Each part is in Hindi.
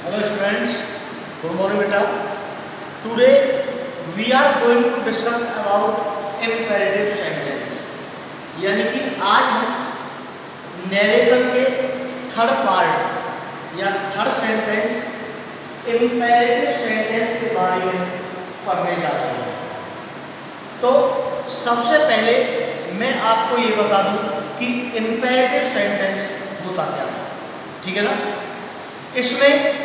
Hello students, good morning beta. Today we are going to discuss about imperative sentence. यानी कि आज हम नरेशन के थर्ड पार्ट या थर्ड सेंटेंस imperative सेंटेंस के बारे में पढ़ने जा रहे हैं। तो सबसे पहले मैं आपको ये बता दूं कि imperative सेंटेंस होता क्या है, ठीक है ना। इसमें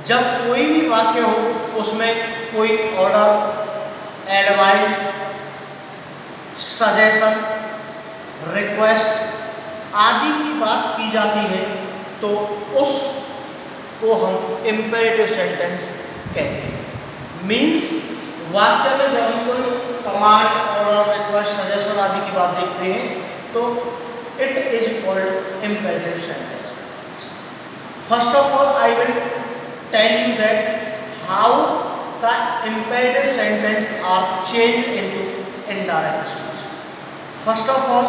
जब कोई भी वाक्य हो उसमें कोई ऑर्डर, एडवाइस, सजेशन, रिक्वेस्ट आदि की बात की जाती है तो उसको हम इम्पेरेटिव सेंटेंस कहते हैं। मीन्स वाक्य में जब हम कोई कमांड, ऑर्डर, रिक्वेस्ट, सजेशन आदि की बात देखते हैं तो it is called imperative sentence. First of all, I will tell you that how the imperative sentence are changed into indirect speech. First of all,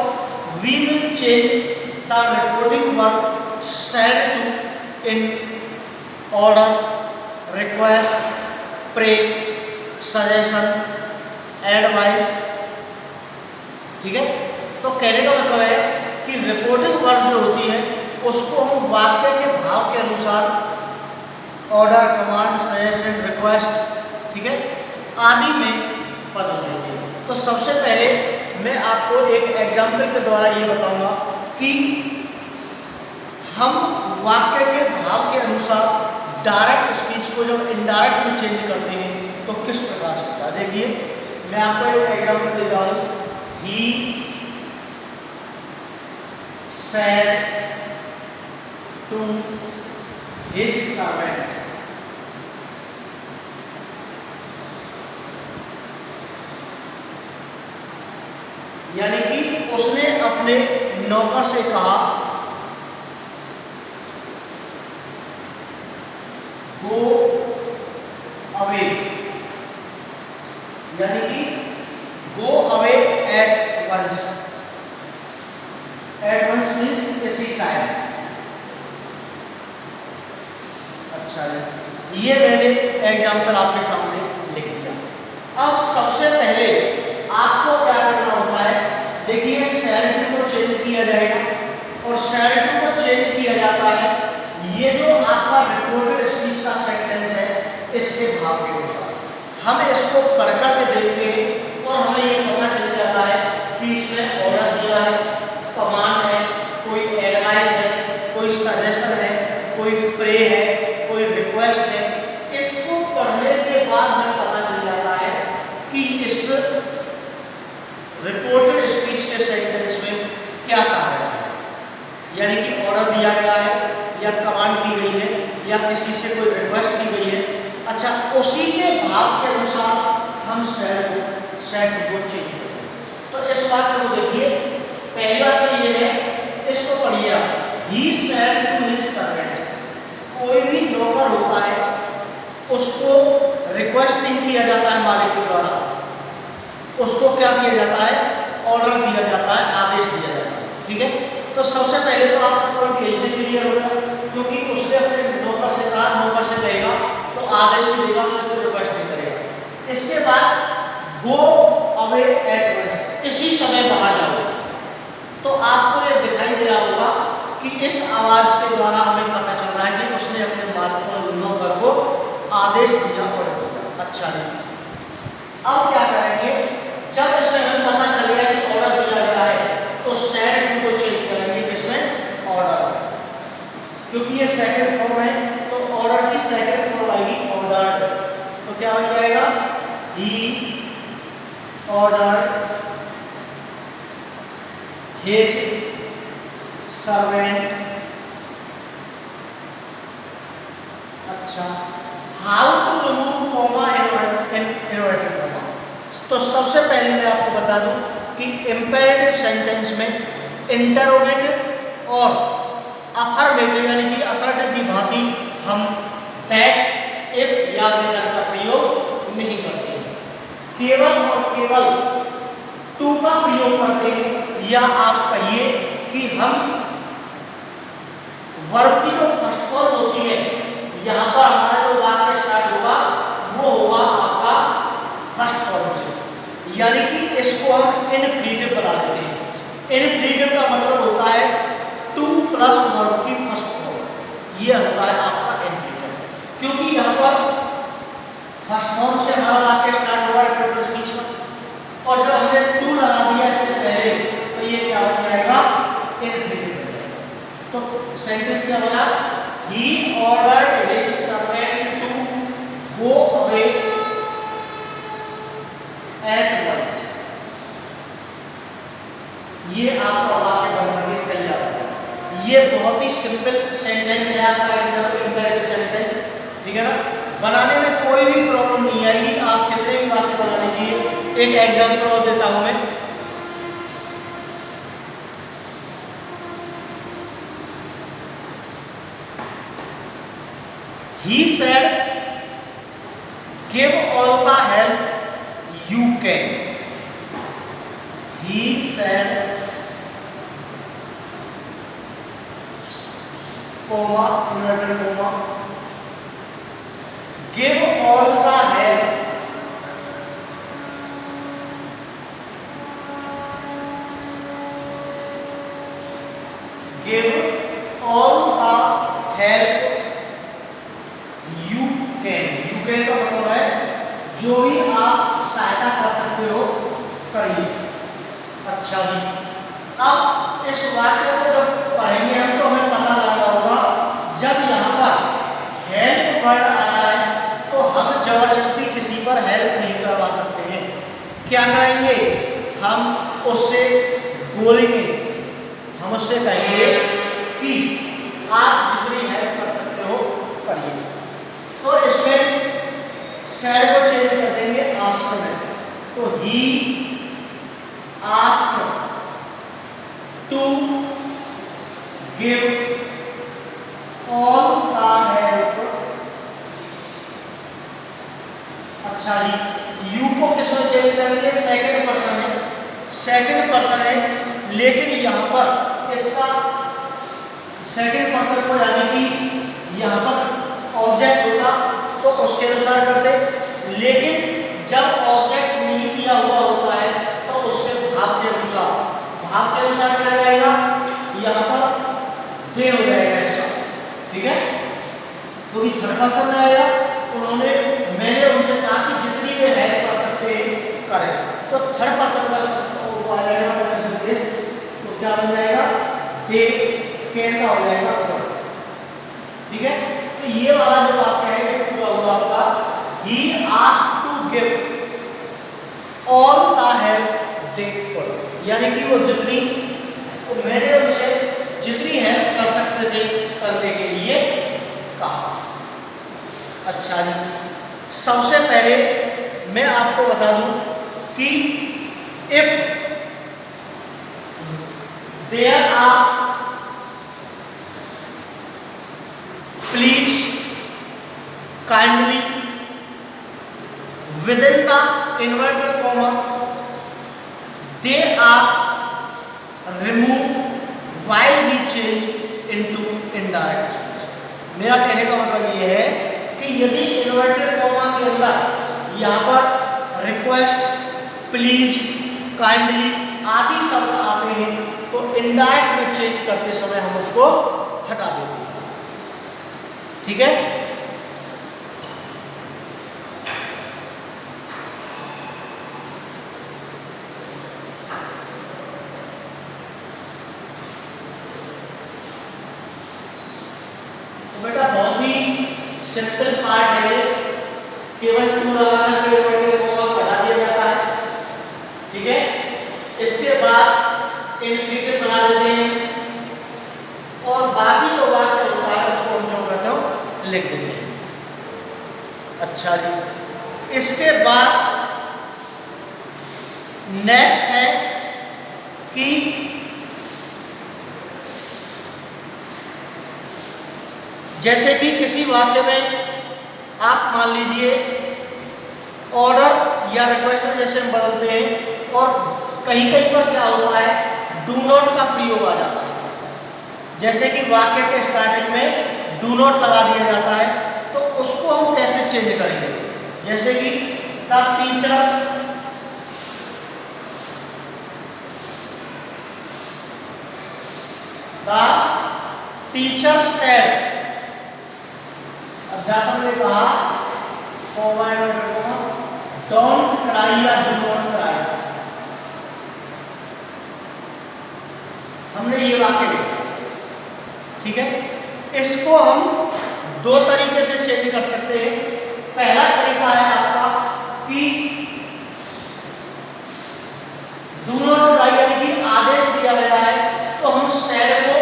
we will change the reporting verb shall to in order, request, pray, suggestion, advice. ठीक है, तो कहने का मतलब है कि रिपोर्टिंग वर्ब जो होती है उसको हम वाक्य के भाव के अनुसार ऑर्डर, कमांड, सजेशन, रिक्वेस्ट, ठीक है, आदि में बदल देते हैं। तो सबसे पहले मैं आपको एक एग्जाम्पल के द्वारा ये बताऊंगा कि हम वाक्य के भाव के अनुसार डायरेक्ट स्पीच को जब इनडायरेक्ट में चेंज करते हैं तो किस प्रकार से होता है। देखिए, मैं आपको एक एग्जाम्पल देता हूँ। He said to his servant, यानी कि उसने अपने नौकर से कहा गो अवे, यानी कि go away at once. At once means किसी टाइम। अच्छा, ये मैंने एग्जाम्पल आपके सामने लिख दिया। अब सबसे पहले आपको क्या करना होता है, देखिए शैल को चेंज किया जाएगा और शैल को चेंज किया जाता है ये जो आपका रिपोर्टेड स्पीच का सेंटेंस है इसके भाव के अनुसार। हम इसको पढ़ कर के देखते हैं और हमें ये पता चल जाता है कि इसमें ऑर्डर दिया है, कमांड है, कोई एडवाइस है, कोई सजेशन है, कोई प्रे है, कोई रिक्वेस्ट है। इसको पढ़ने के बाद हमें पता चल जाता है कि इस रिपोर्टेड स्पीच के सेंटेंस में क्या कहा गया है, यानी कि ऑर्डर दिया गया है या कमांड की गई है या किसी से कोई रिक्वेस्ट की गई है। अच्छा, उसी के भाव के अनुसार हम सेट को चेंज करते हैं। तो इस बात को देखिए, पहली बात तो ये है, इसको पढ़िए आप। He said to his servant, कोई भी नौकर होता है उसको रिक्वेस्ट नहीं किया जाता है मालिक के द्वारा, उसको क्या किया जाता है, ऑर्डर दिया जाता है, आदेश दिया जाता है। ठीक है, तो सबसे पहले तो आपको यही से क्लियर होगा क्योंकि उसने अपने नौकर से कहा, नौकर से कहेगा तो आदेश ही देगा, उससे कोई रिक्वेस्ट नहीं करेगा। इसके बाद गो अवे एट वंस, इसी समय बाहर जाओ। तो आपको ये दिखाई दे रहा होगा कि इस आवाज के द्वारा हमें पता चल रहा है कि उसने अपने नौकर को आदेश दिया, ऑर्डर दिया। अच्छा नहीं, अब क्या करेंगे, जब इसमें हमें पता चल गया कि ऑर्डर दिया गया है तो सेड को चेंज करेंगे किसमें, ऑर्डर, क्योंकि ये सेकंड फॉर्म है तो ऑर्डर की सेकंड फॉर्म आएगी ऑर्डर। तो क्या बन जाएगा, ही ऑर्डर हिज सर्वेंट। अच्छा, how to remove comma in inverted comma. तो सबसे पहले मैं आपको बता दूं कि इंपेरेटिव सेंटेंस में इंटरोगेटिव और अफर्मेटिव यानी कि असर्टिव की भांति हम दैट, इफ या वेदर का प्रयोग नहीं करते हैं, केवल और केवल टू का प्रयोग करते हैं। या आप कहिए कि हम वर्ब की जो फर्स्ट फॉर्म होती है यहाँ पर हमारा जो वाक्य स्टार्ट होगा वो होगा आपका फर्स्ट फॉर्म से, यानी कि इसको हम इनफ्लेटिव बना देते हैं। इनफ्लेटिव का मतलब होता है टू प्लस वर्ब की फर्स्ट फॉर्म, ये होता है आपका इनफ्लेटिव, क्योंकि यहाँ पर फर्स्ट फॉर्म से हमारा वाक्य स्टार्ट होगा रिपोर्टर स्पीच का, और जब हमने टू लगा दिया इससे पहले तो ये क्या हो जाएगा, इनफ्लेटिव हो जाएगा। तो सेंटेंस क्या बना, he ordered his servant to go away at once। ये आपका वाक्य बनकर के तैयार है। ये बहुत ही सिंपल सेंटेंस है आपका इंपेरेटिव सेंटेंस, ठीक है ना, बनाने में कोई भी प्रॉब्लम नहीं आएगी, आप कितने भी वाक्य बना लीजिए। एक एग्जांपल और देता हूं मैं, he said give all the help you can। he said comma inverted comma give all the help give all the help you can का मतलब है जो भी आप सहायता कर सकते हो करिए। अच्छा जी, अब इस वाक्य को जब पढ़ेंगे हम तो हमें पता लगा होगा जब यहाँ पर हेल्प वर्ड आया है तो हम जबरदस्ती किसी पर हेल्प नहीं करवा सकते हैं। क्या करेंगे, हम उससे बोलेंगे, हम उससे कहेंगे कि आप जितनी हेल्प कर सकते हो करिए। तो इसमें सैड को चेंज कर देंगे आस्क में, तो he ask to give all the help. अच्छा जी, यू को किसमें चेंज करेंगे, सेकंड पर्सन है, सेकंड पर्सन है, लेकिन यहां पर इसका सेकंड पर्सन को यानी कि यहां पर ऑब्जेक्ट होता तो उसके अनुसार करते, लेकिन जब ऑब्जेक्ट नहीं दिया हुआ होता है तो उसके भाव के अनुसार क्या जाएगा, यहाँ पर दे हो जाएगा इसका, ठीक है। तो ये थर्ड पर्सन में आएगा, उन्होंने मैंने उनसे कहा कि जितनी भी हेल्प कर सकते हैं करें, तो थर्ड पर्सन का आ जाएगा सेंटेंस, तो क्या बन जाएगा, दे कैन का हो जाएगा, ठीक है। तो ये वाला जो वाक्य है ये पूरा हुआ आपका he asked to give all the help they could, यानी कि वो जितनी, तो मैंने उनसे जितनी हेल्प कर सकते थे करने के लिए कहा। अच्छा जी, सबसे पहले मैं आपको बता दूं कि if there are please kindly within the inverted comma they are removed while we change into indirect speech। मेरा कहने का मतलब ये है कि यदि इन्वर्टेड कॉमा के अंदर यहाँ पर रिक्वेस्ट, प्लीज, काइंडली आदि शब्द आते हैं तो इनडायरेक्ट में चेंज करते समय हम उसको हटा देते हैं, ठीक है। तो बेटा बहुत ही सिंपल पार्ट है, केवल टू लगाना के कॉमा हटा दिया जाता है, ठीक है। इसके बाद इनफ्लेटिव बना देते हैं और बाकी जो वाक्य होता है उसको हम जो करते हो लिख देते हैं। अच्छा जी, इसके बाद नेक्स्ट है कि जैसे कि किसी वाक्य में आप मान लीजिए ऑर्डर या रिक्वेस्ट में जैसे हम बदलते हैं और कहीं कहीं पर क्या होता है डू नॉट का प्रयोग आ जाता है, जैसे कि वाक्य के स्टार्टिंग में डू नॉट लगा दिया जाता है उसको हम कैसे चेंज करेंगे? जैसे कि द टीचर सेड, अध्यापक ने कहा, डोंट क्राई या डू नॉट क्राई। हमने ये वाक्य लिखा, ठीक है। इसको हम दो तरीके से चेंज कर सकते हैं। पहला तरीका है आपका कि डू नॉट क्राई यानी कि आदेश दिया गया है तो हम सेड को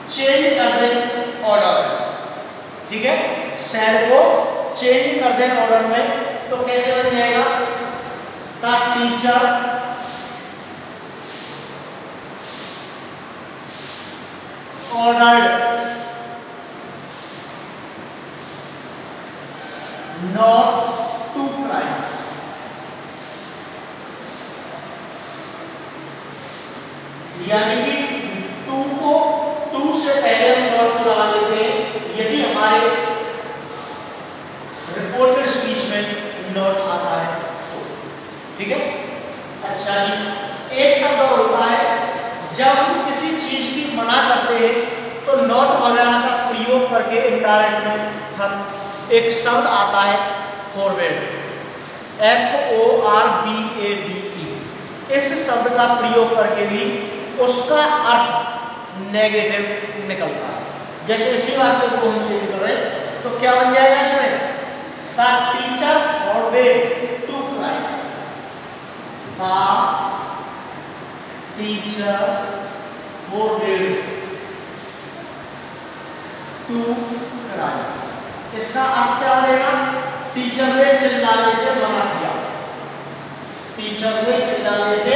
चेंज कर दें ऑर्डर में, ठीक है। सेड को चेंज कर दें ऑर्डर में, तो कैसे बन जाएगा? The teacher ordered not to cry. यानी कि टू को टू से पहले हम नॉट को लगा देते हैं यदि हमारे रिपोर्टेड स्पीच में नॉट आता है तो, ठीक है। अच्छा जी, एक शब्द और होता है जब हम किसी चीज की मना करते हैं तो नॉट वगैरह का प्रयोग करके इनडायरेक्ट में हम एक शब्द आता है फॉरवर्ड, FORWARD। इस शब्द का प्रयोग करके भी उसका अर्थ नेगेटिव निकलता है। जैसे इसी वाक्य को हम चेंज कर रहे हैं तो क्या बन जाएगा इसमें? The teacher forbade to cry. The teacher forbade to cry. इसका अर्थ क्या बनेगा? टीचर ने चिल्लाने से मना किया, टीचर ने चिल्लाने से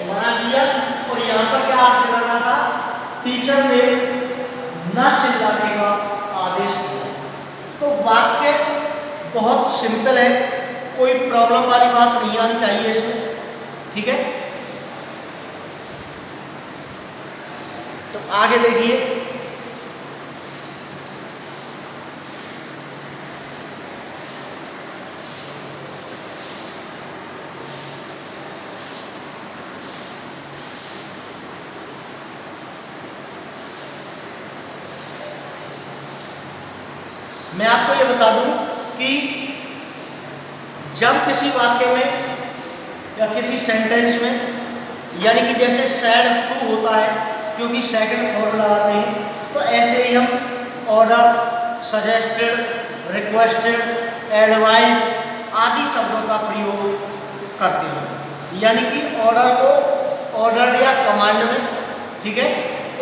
मना किया। और यहाँ पर क्या अर्थ करना था? टीचर ने न चिल्लाने का आदेश दिया। तो वाक्य बहुत सिंपल है, कोई प्रॉब्लम वाली बात नहीं आनी चाहिए इसमें, ठीक है। तो आगे देखिए, मैं आपको ये बता दूं कि जब किसी वाक्य में या किसी सेंटेंस में, यानी कि जैसे सैड टू होता है क्योंकि सेकंड फॉर्म लगाते हैं, तो ऐसे ही हम ऑर्डर, सजेस्टेड, रिक्वेस्टेड, एडवाइज आदि शब्दों का प्रयोग करते हैं। यानी कि ऑर्डर को ऑर्डर या कमांड में, ठीक है।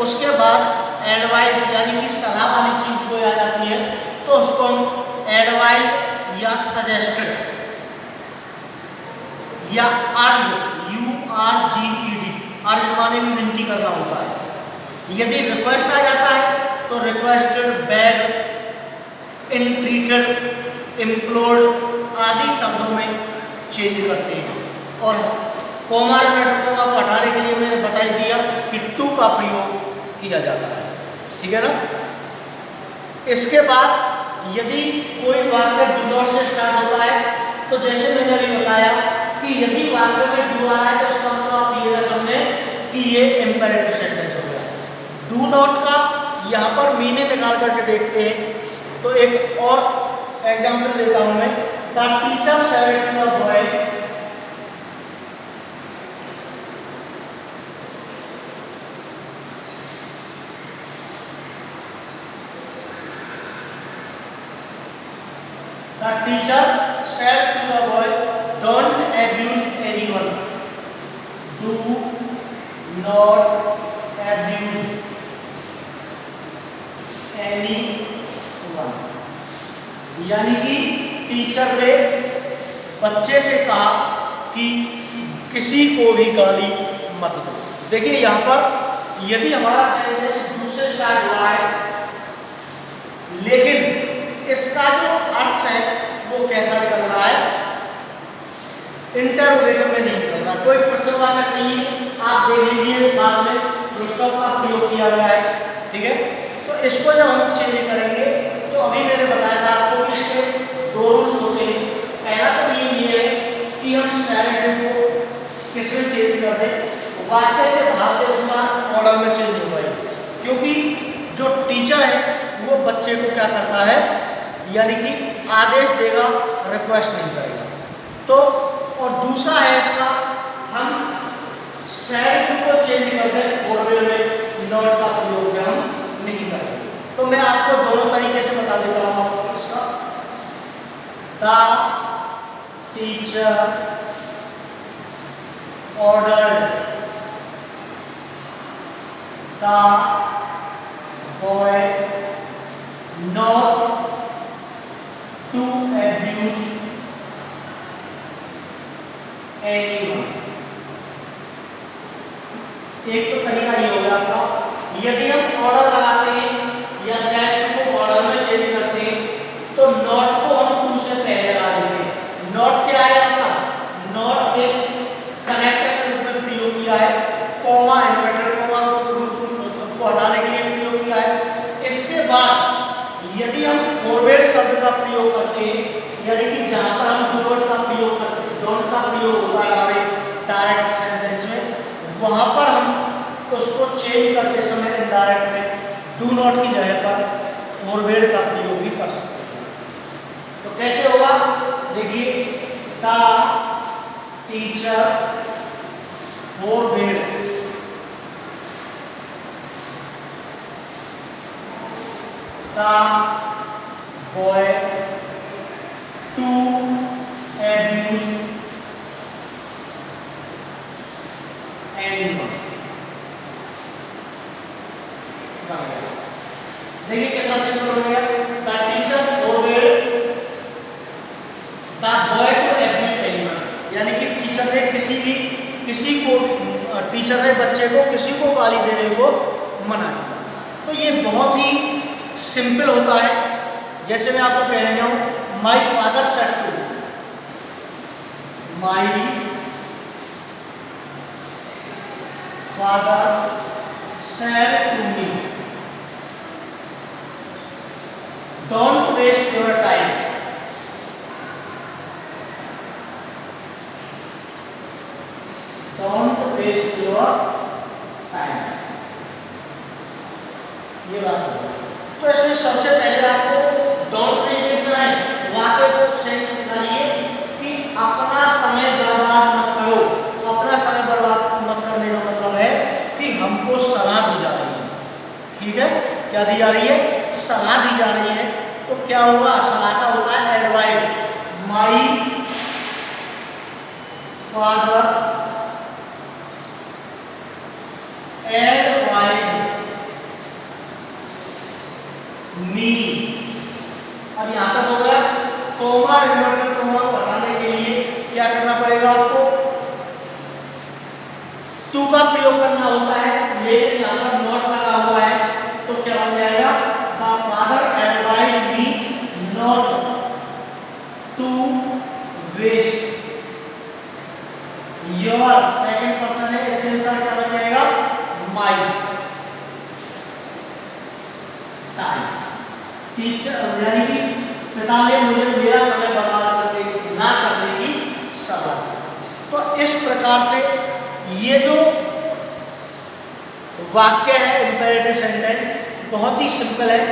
उसके बाद एडवाइस यानी कि सलाह वाली चीज कोई आ जाती है तो उसको हम एडवाइस या सजेस्टेड या अर्ज, URGED, अर्ज माने भी विनती करना होता है। यदि रिक्वेस्ट आ जाता है तो रिक्वेस्टेड, बैग, एंट्रीटेड, इम्प्लोर्ड आदि शब्दों में चेंज करते हैं। और कॉमा मेथड को हटाने के लिए मैंने बता दिया कि टू का प्रयोग किया जाता है, ठीक है ना। इसके बाद यदि कोई वाक्य डू नॉट से स्टार्ट होता है तो जैसे मैंने अभी बताया कि यदि वाक्य में डू आ रहा है तो इसका मतलब आप ये समझे कि ये इंपेरेटिव सेंटेंस हो गया। डू नॉट का यहाँ पर मीनिंग निकाल करके देखते हैं तो एक और एग्जाम्पल देता हूँ मैं। The teacher said to the boy, the teacher said to the boy, don't abuse anyone. Do not abuse anyone. यानी कि टीचर ने बच्चे से कहा कि किसी को भी गाली मत दो। देखिए यहाँ पर यदि हमारा सेंटेंस दूसरे स्टार्ट हुआ है लेकिन इसका जो अर्थ है वो कैसा निकल रहा है? इंटरोगेटिव में नहीं निकल रहा, कोई प्रश्नवाचक नहीं है। आप देख लीजिए बाद में फुल स्टॉप का प्रयोग किया गया है, ठीक है। तो इसको जब हम चेंज करेंगे तो अभी मैंने बताया था आपको कि इसके दो रूल्स होते हैं। पहला तो नियम ये है कि हम सैड को किसमें चेंज कर दें, वाक्य के भाव के अनुसार ऑर्डर में चेंज हो गए, क्योंकि जो टीचर है वो बच्चे को क्या करता है, यानी कि आदेश देगा, रिक्वेस्ट नहीं करेगा। तो और दूसरा है इसका, हम सैड को चेंज कर दें फॉरवर्ड में नॉट का प्रयोग हम नहीं करेंगे। तो मैं आपको दोनों तरीके से बता देता हूँ आपको इसका। The teacher ordered the boy not to abuse anyone। एक तो तरीका ये हो गया आपका, यदि हम ऑर्डर लगाते हैं या सेट को ऑर्डर में चेंज करते हैं तो नॉट को हम टू से पहले लगा देते हैं। नॉट क्या है आपका, नॉट एक कनेक्टर के रूप में प्रयोग किया है, कॉमा इन्वर्टेड कॉमा को हटाने के लिए प्रयोग किया है। इसके बाद यदि हम फॉरवर्ड शब्द का प्रयोग करते हैं, यानी कि जहां पर हम डू नॉट का प्रयोग करते हैं, डोंट का प्रयोग होता है हमारे डायरेक्ट सेंटेंस में, वहां पर हम उसको चेंज करते समय इनडायरेक्ट में डू नॉट की जगह पर फॉरवर्ड का प्रयोग भी कर सकते हैं। तो कैसे होगा, देखिए, the teacher forbade the boy to abuse anyone। देखिए कितना सिंपल हो गया। The teacher forbade the boy to abuse anyone, यानी कि टीचर ने किसी को टीचर ने बच्चे को किसी को गाली देने को मना किया। तो ये बहुत ही सिंपल होता है। जैसे मैं आपको कह रहा हूं, my father said to, my father said to me, don't waste your time, don't waste your time. ये बात है। तो इसमें सबसे पहले आपको डोंट नहीं लिखना है, वाक्य को सेंस निकालिए कि अपना समय बर्बाद मत करो। अपना समय बर्बाद मत करने का मतलब है कि हमको सलाह दी जा रही है, ठीक है, क्या दी जा रही है, सलाह दी जा रही है। तो क्या होगा, सलाह का होता है एडवाइस। माई फादर एडवाइस मी। अब यहां तक हो गया। कॉमा इन्वर्टेड कॉमा को हटाने के लिए क्या करना पड़ेगा आपको, टू का प्रयोग करना होता है, लेकिन यहां पर नॉट लगा हुआ है तो क्या बन जाएगा, the father advise me not to waste your, second person है, इसके अनुसार क्या बन जाएगा, माई टाइम। टीचर यानी कि पिता ने मुझे मेरा समय बर्बाद ना करने की सलाह दी। तो इस प्रकार से ये जो वाक्य है इंपेरेटिव सेंटेंस बहुत ही सिंपल है।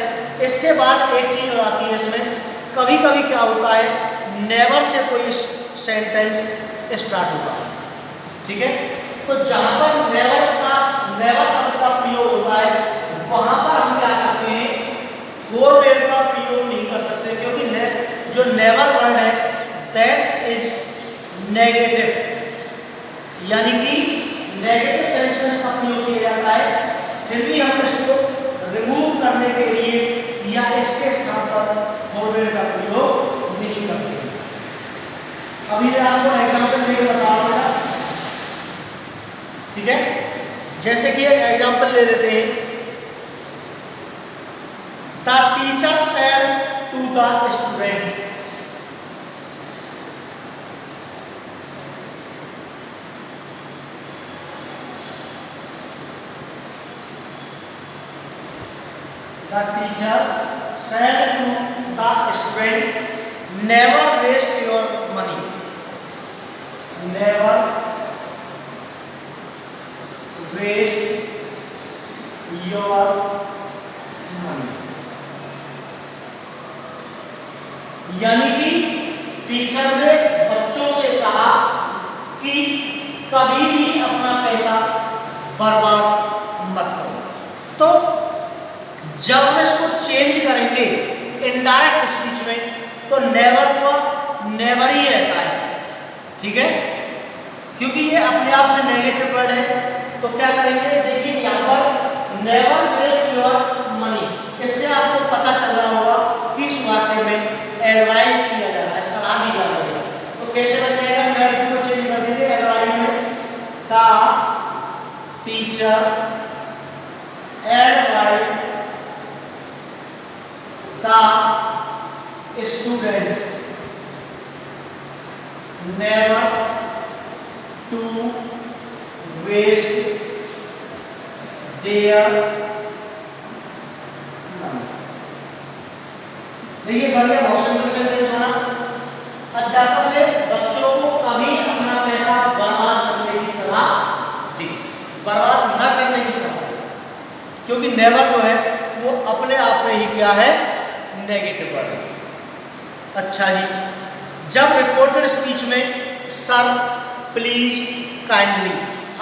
इसके बाद एक चीज और आती है इसमें, कभी कभी क्या होता है, नेवर से कोई सेंटेंस स्टार्ट होता है, ठीक है। तो जहां पर नेवर शब्द का प्रयोग होता है वहां पर हम क्या करते हैं, फॉरवर्ड का प्रयोग नहीं कर सकते, क्योंकि जो नेवर वर्ड है दैट इज नेगेटिव, यानी कि नेगेटिव सेंस में इसका प्रयोग किया जाता है। फिर भी हम इसको रिमूव करने के लिए या इसके स्थान पर फॉरवर्ड का प्रयोग नहीं करते। अभी मैं आपको एग्जाम्पल देकर बता रहा हूँ, ठीक है। जैसे कि एक एग्जाम्पल ले लेते हैं, the teacher said to the student, the teacher said to the student, never waste your money. Never waste your money. यानी कि टीचर ने बच्चों से कहा कि कभी भी अपना पैसा बर्बाद मत करो। तो जब हम इसको चेंज करेंगे इनडायरेक्ट स्पीच में तो नेवर को नेवर ही रहता है, ठीक है, क्योंकि ये अपने आप में नेगेटिव वर्ड है। तो क्या करेंगे, देखिए यहाँ पर नेवर वेस्ट योर मनी, इससे आपको पता चल रहा होगा कि इस वाक्य में एडवाइज किया जा रहा है, सलाह दी जा रही है। तो कैसे बन जाएगा, सेड को चेंज कर दीजिए एडवाइज में, the teacher advise the student never to waste their money. देखिए बन गया, बहुत सिंपल सेंटेंस बना। अध्यापक ने बच्चों को कभी अपना पैसा बर्बाद करने की सलाह दी, बर्बाद न करने की सलाह दी, क्योंकि नेवर जो है वो अपने आप में ही क्या है, नेगेटिव वर्ड है। अच्छा जी, जब रिपोर्टेड स्पीच में सर, प्लीज, काइंडली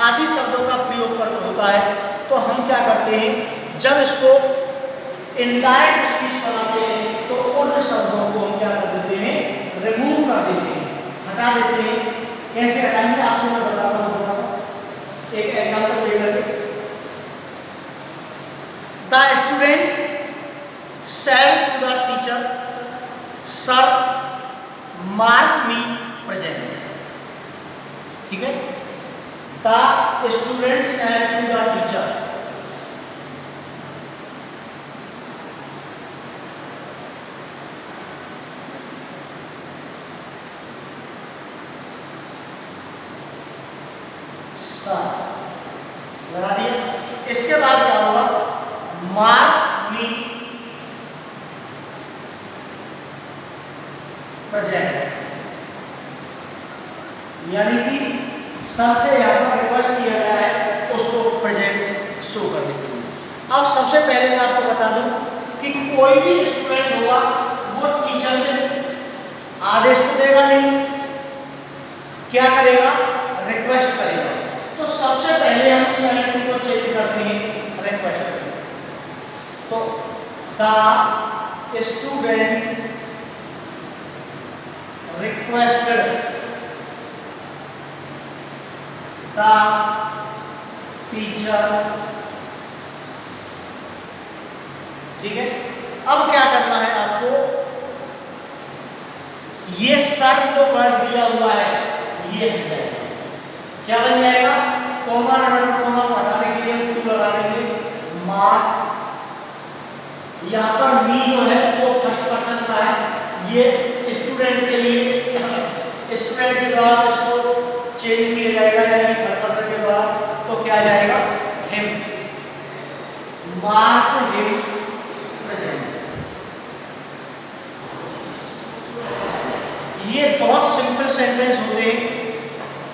आदि शब्दों का प्रयोग होता है तो हम क्या करते हैं, जब इसको इनडायरेक्ट स्पीच बनाते हैं तो उन शब्दों को हम क्या कर देते हैं, रिमूव कर देते हैं, हटा देते हैं। कैसे हटाएंगे आपको मैं बताता हूँ, थोड़ा सा एक एग्जाम्पल देकर के। The student said to the teacher, sir, mark me present, ठीक है। The student said to the teacher, sir, लगा दिया। इसके बाद क्या होगा, mark me प्रेजेंट, यानी कि सर से यहाँ पर रिक्वेस्ट किया गया है उसको प्रेजेंट शो करने के लिए। अब सबसे पहले मैं आपको बता दूं कि कोई भी स्टूडेंट होगा वो टीचर से आदेश तो देगा नहीं, क्या करेगा, रिक्वेस्ट करेगा। तो सबसे पहले हम स्पेलिंग को चेंज करते हैं, रिक्वेस्ट करेंगे। तो the student requested the teacher, ठीक है। अब क्या करना है आपको, ये सर जो वर्ड दिया हुआ है ये बन जाएगा, क्या बन जाएगा, कोमा कोमा हटाने के लिए टू लगा देंगे, मार्क। यहाँ पर मी जो है वो फर्स्ट पर्सन का है, ये स्टूडेंट के लिए स्टूडेंट के द्वारा इसको चेंज किया जाएगा, यानी थर्ड पर्सन के द्वारा, तो क्या जाएगा, हिम, मार्क हिम प्रेजेंट। ये बहुत सिंपल सेंटेंस होते हैं,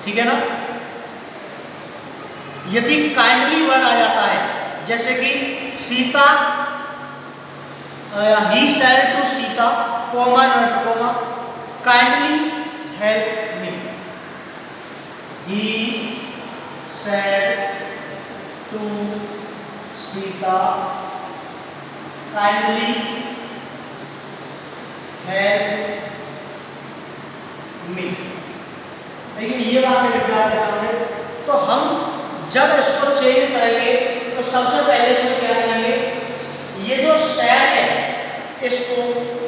ठीक है ना। यदि काइंडली वर्ड आ जाता है, जैसे कि Sita, he said to Sita, comma not comma, kindly help me, he said to Sita, kindly help me. देखिए ये बात लिख दिया आपके सामने। तो हम जब इसको चेंज करेंगे तो सबसे पहले से क्या करेंगे, ये जो सैड है इसको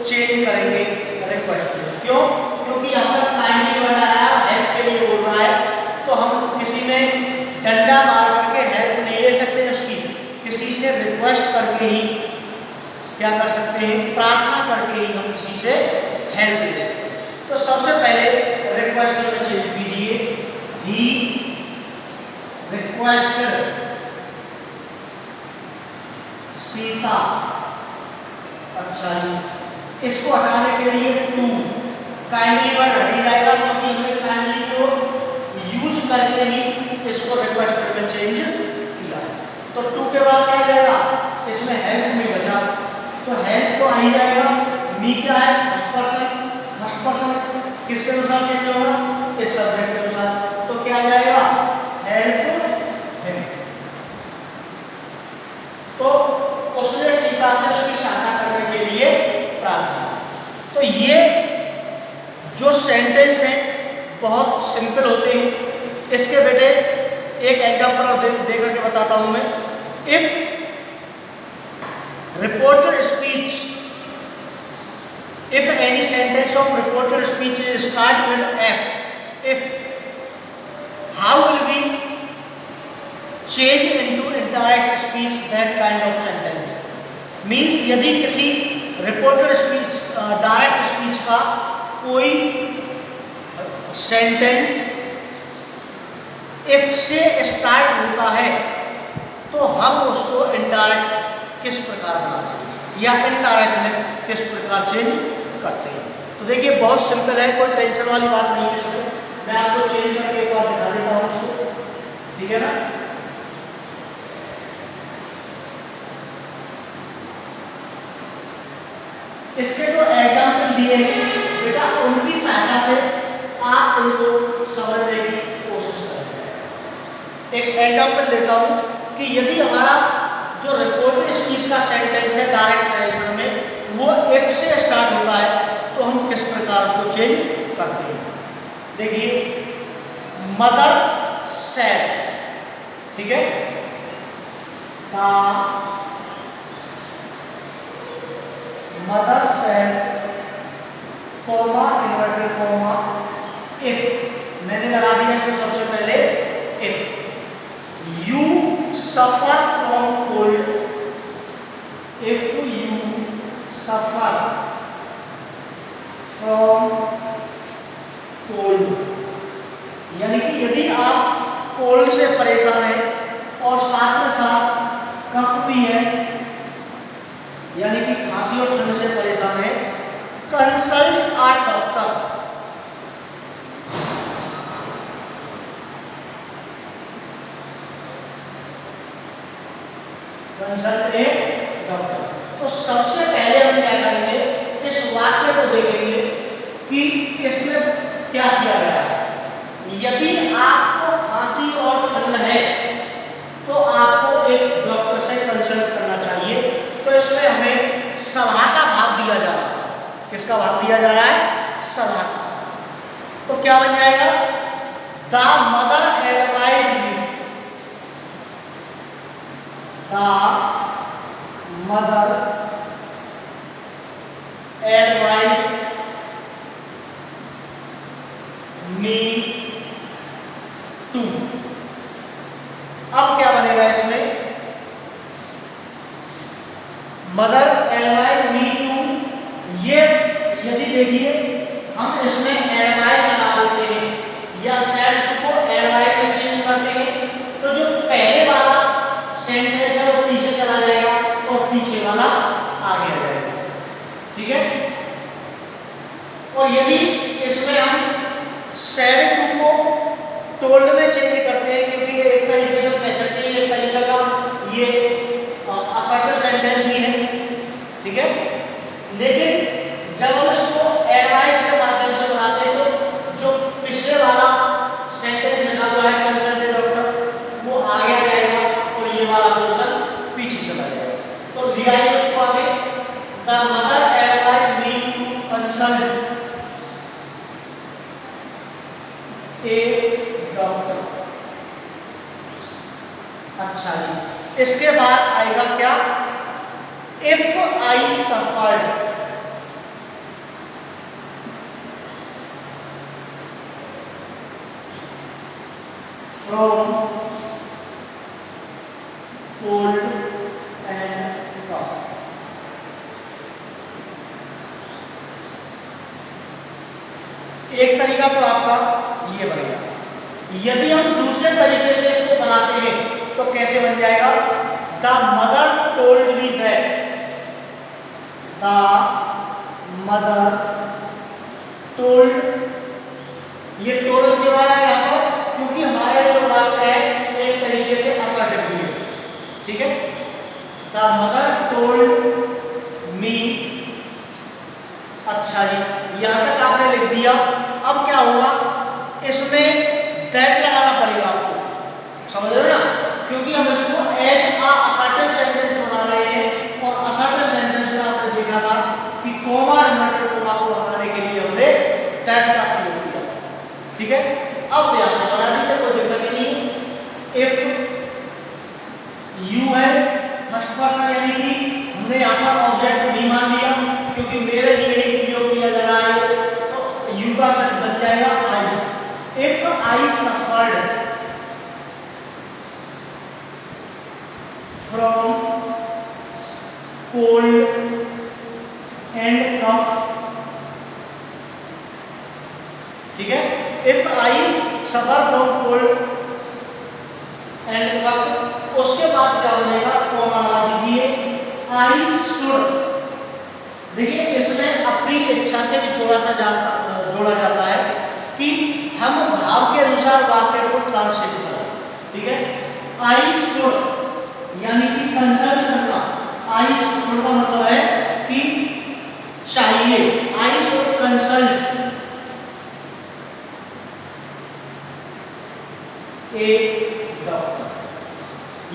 चेंज करेंगे रिक्वेस्ट में। क्यों, क्योंकि यहाँ पर काइंडली वर्ड आया, हेल्प के लिए बोल रहा है, तो हम किसी में डंडा मार करके हेल्प नहीं ले सकते उसकी, किसी से रिक्वेस्ट करके ही क्या कर सकते हैं, प्रार्थना करके ही हम किसी से हेल्प ले सकते हैं। तो सबसे पहले रिक्वेस्ट में चेंज कीजिए, he requested, 'Sita' 'Sita' 'kindly' 'help' 'me'. देखिए ये बात लिख दिया आपके सामने। तो हम जब इसको चेंज करेंगे तो सबसे पहले से क्या करेंगे, ये जो सैड है इसको चेंज करेंगे रिक्वेस्ट में। क्यों, क्योंकि यहाँ पर काइंडली वर्ड आया, हेल्प के लिए बोल रहा है, तो हम किसी में डंडा मार करके हेल्प नहीं ले सकते उसकी, किसी से रिक्वेस्ट करके ही क्या कर सकते हैं, प्रार्थना करके ही हम किसी से हेल्प ले सकते हैं। तो सबसे पहले रिक्वेस्ट में चेंज कीजिए, he requested 'Sita' 'kindly' 'help' 'me'. अच्छा जी, इसको हटाने के लिए टू काइंडली वर्ड हट ही जाएगा क्योंकि हमने काइंडली को यूज करके ही इसको रिक्वेस्ट में चेंज किया है। तो टू के बाद क्या जाएगा, इसमें हेल्प में बचा, तो हेल्प तो आ ही जाएगा। मी क्या है, फर्स्ट पर्सन किसके अनुसार चेंज होगा, इस सब्जेक्ट के अनुसार। तो क्या आ जाएगा, हेल्प हिम। तो उसने सीता से उसकी सहायता करने के लिए प्रार्थना। तो ये जो सेंटेंस है बहुत सिंपल होते हैं। इसके बेटे एक एग्जांपल और दे करके बताता हूं मैं। If reported speech, if any sentence of reported speech is start with F, if, how will we change into indirect speech that kind of sentence? Means यदि किसी reported speech डायरेक्ट स्पीच का कोई सेंटेंस if से स्टार्ट होता है तो हम उसको इनडायरेक्ट किस प्रकार बनाते हैं या इनडायरेक्ट में किस प्रकार चेंज करते हैं। तो देखिए बहुत सिंपल है, कोई टेंशन वाली बात नहीं है इसमें। मैं आपको चेंज करके एक बार दिखा देता हूँ इसको, ठीक है ना। इसके जो एग्जाम्पल दिए हैं बेटा उनकी सहायता से आप उनको समझने की कोशिश करें। एक एग्जाम्पल देता हूँ कि यदि हमारा जो रिपोर्टेड स्पीच का सेंटेंस है डायरेक्ट नरेशन में वो इफ से स्टार्ट होता है तो हम किस प्रकार उसको चेंज करते हैं। देखिए मदर सेड, ठीक है, mother said comma inverted comma if, मैंने लगा दिया इसमें सबसे पहले if. You suffer from cold, if you suffer from cold, यानी कि यदि आप कोल्ड से परेशान हैं और साथ में साथ कफ भी है यानी कि खांसी और ठंड से परेशान है, consult a doctor. Consult a doctor. तो सबसे पहले हम क्या करेंगे, इस वाक्य को देखेंगे कि इसमें क्या किया गया है। यदि आपको खांसी और ठंड है तो आपको एक डॉक्टर से कंसल्ट करना चाहिए। तो इसमें हमें सलाह का भाग दिया जा रहा है। किसका भाग दिया जा रहा है, सलाह का। तो क्या बन जाएगा, the mother advised me, mother advised me to. अब क्या बनेगा इसमें, मदर एडवाइज्ड मी टू। ये यदि देखिए हम इसमें एडवाइज लगा देते हैं या सेड को एडवाइज में चेंज करते हैं तो जो पहले वाला सेंटेंस है वो पीछे चला जाएगा और पीछे वाला आगे आ जाएगा, ठीक है। और यदि इसमें हम सेड टू को टोल्ड में चेंज करते हैं क्योंकि ये एक तरीके से कह सकते हैं एक तरीके का ये असर्टिव सेंटेंस भी है, ठीक है। लेकिन जब हम इसको एडवाइज के माध्यम से बनाते हैं तो जो पिछले वाला सेंटेंस लिखा हुआ है कंसल्ट डॉक्टर वो आगे आ जाएगा और ये वाला पोर्शन पीछे चला जाएगा। तो लिया है उसको आगे, the mother advised me to consult a doctor. अच्छा जी, इसके बाद आएगा क्या, if I suffered, from cold and cough. एक तरीका तो आपका ये बनेगा। यदि हम दूसरे तरीके से इसको बनाते हैं तो कैसे बन जाएगा, the mother told me that, the का मदर टोल्ड, ये टोल्ड क्यों आया यहाँ पर, क्योंकि हमारा जो वाक्य है एक तरीके से असर्टिव भी है, ठीक है। द मदर टोल्ड मी, अच्छा जी यहाँ तक आपने लिख दिया। अब क्या हुआ, इसमें दैट लगाना पड़ेगा आपको, समझ रहे हो ना, क्योंकि हम इसको एज अ असर्टिव सेंटेंस बना रहे हैं और असर्टिव सेंटेंस में आपने देखा था कि कॉमा इन्वर्टेड कॉमा को बनाने के लिए हमने दैट का प्रयोग किया, ठीक है। अब यहां से बना दीजिए, कोई दिक्कत ही नहीं। इफ यू है फर्स्ट पर्सन, यानी कि हमने यहाँ पर ऑब्जेक्ट भी मान लिया क्योंकि मेरे लिए ही प्रयोग किया जा रहा है, तो यू का बन जाएगा I. If I suffered from cold and cough, ठीक है। If I suffer from cold and cough, उसके बाद क्या बनेगा, कॉमा लगा दीजिए, आई शुड। देखिए इसमें अपनी इच्छा से भी थोड़ा सा जोड़ा जाता है कि हम भाव के अनुसार वाक्य को ट्रांसलेट करें, ठीक है। आई शुड यानी कि कंसल्ट करना, आई शुड का मतलब है कि चाहिए, I should consult a doctor,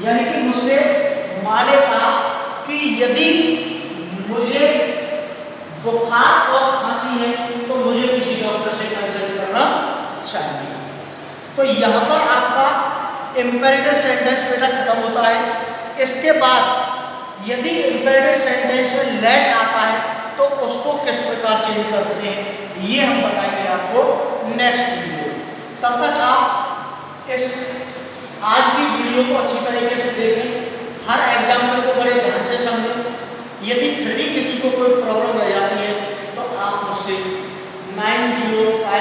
यानी कि मुझसे माँ ने कहा कि यदि मुझे बुखार और खांसी है तो मुझे किसी डॉक्टर से कंसल्ट करना चाहिए। तो यहाँ पर आपका इंपेरेटिव सेंटेंस बेटा खत्म होता है। इसके बाद यदि इंपेरेटिव सेंटेंस में लेट आता है तो उसको किस प्रकार चेंज करते हैं ये हम बताएंगे आपको नेक्स्ट वीडियो। तब तक आप इस आज की वीडियो को अच्छी तरीके से देखें, हर एग्जाम्पल को बड़े ध्यान से समझें। यदि फिर भी किसी को कोई प्रॉब्लम रह जाती है तो आप मुझसे 9050